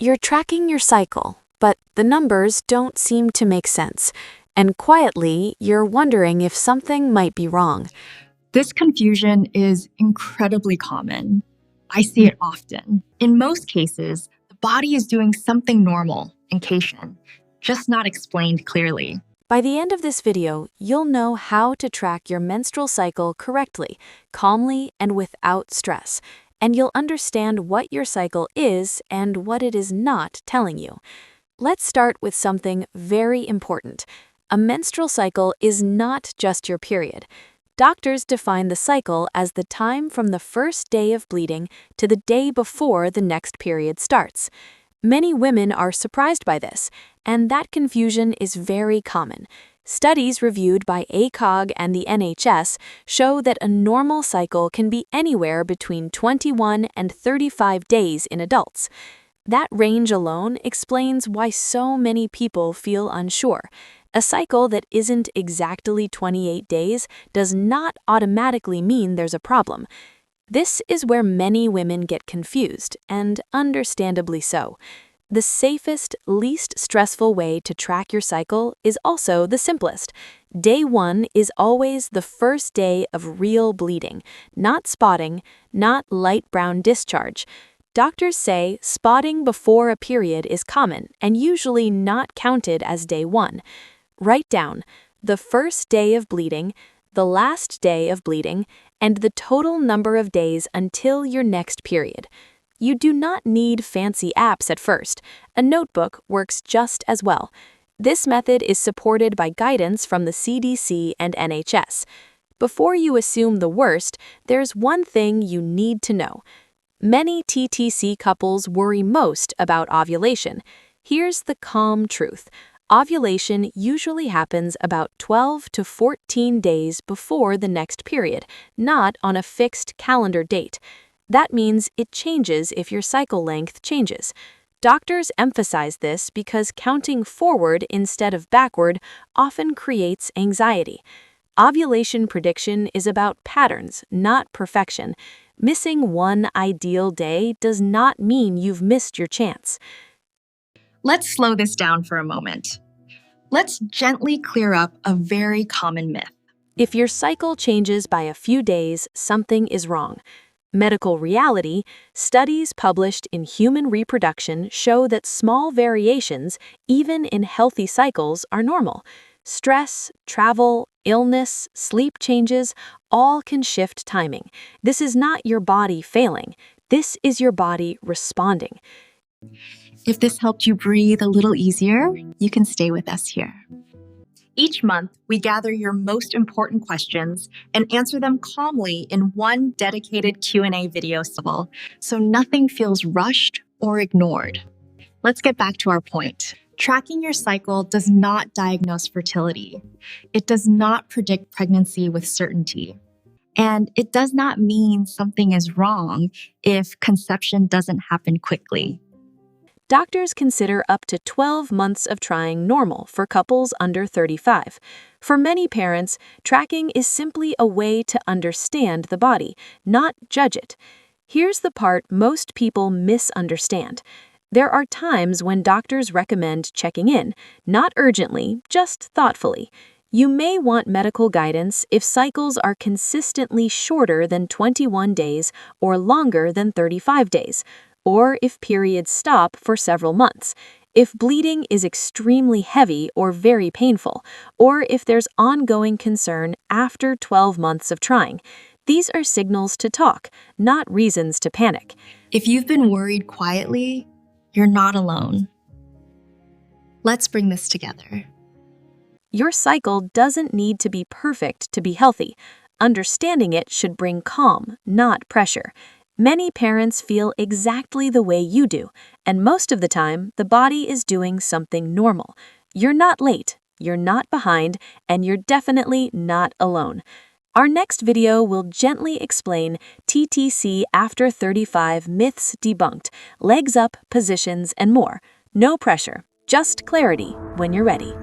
You're tracking your cycle, but the numbers don't seem to make sense, and quietly, you're wondering if something might be wrong. This confusion is incredibly common. I see it often. In most cases, the body is doing something normal and Cation, just not explained clearly. By the end of this video, you'll know how to track your menstrual cycle correctly, calmly, and without stress. And you'll understand what your cycle is and what it is not telling you. Let's start with something very important. A menstrual cycle is not just your period. Doctors define the cycle as the time from the first day of bleeding to the day before the next period starts. Many women are surprised by this, and that confusion is very common. Studies reviewed by ACOG and the NHS show that a normal cycle can be anywhere between 21 and 35 days in adults. That range alone explains why so many people feel unsure. A cycle that isn't exactly 28 days does not automatically mean there's a problem. This is where many women get confused, and understandably so. The safest, least stressful way to track your cycle is also the simplest. Day 1 is always the first day of real bleeding, not spotting, not light brown discharge. Doctors say spotting before a period is common and usually not counted as day 1. Write down the first day of bleeding, the last day of bleeding, and the total number of days until your next period. You do not need fancy apps at first. A notebook works just as well. This method is supported by guidance from the CDC and NHS. Before you assume the worst, there's one thing you need to know. Many TTC couples worry most about ovulation. Here's the calm truth. Ovulation usually happens about 12 to 14 days before the next period, not on a fixed calendar date. That means it changes if your cycle length changes. Doctors emphasize this because counting forward instead of backward often creates anxiety. Ovulation prediction is about patterns, not perfection. Missing one ideal day does not mean you've missed your chance. Let's slow this down for a moment. Let's gently clear up a very common myth. If your cycle changes by a few days, something is wrong. Medical reality, studies published in Human Reproduction show that small variations, even in healthy cycles, are normal. Stress, travel, illness, sleep changes, all can shift timing. This is not your body failing. This is your body responding. If this helped you breathe a little easier, you can stay with us here. Each month, we gather your most important questions and answer them calmly in one dedicated Q&A video so nothing feels rushed or ignored. Let's get back to our point. Tracking your cycle does not diagnose fertility. It does not predict pregnancy with certainty. And it does not mean something is wrong if conception doesn't happen quickly. Doctors consider up to 12 months of trying normal for couples under 35. For many parents, tracking is simply a way to understand the body, not judge it. Here's the part most people misunderstand. There are times when doctors recommend checking in, not urgently, just thoughtfully. You may want medical guidance if cycles are consistently shorter than 21 days or longer than 35 days. Or if periods stop for several months, if bleeding is extremely heavy or very painful, or if there's ongoing concern after 12 months of trying. These are signals to talk, not reasons to panic. If you've been worried quietly, you're not alone. Let's bring this together. Your cycle doesn't need to be perfect to be healthy. Understanding it should bring calm, not pressure. Many parents feel exactly the way you do, and most of the time, the body is doing something normal. You're not late, you're not behind, and you're definitely not alone. Our next video will gently explain TTC after 35 myths debunked, legs up, positions, and more. No pressure, just clarity when you're ready.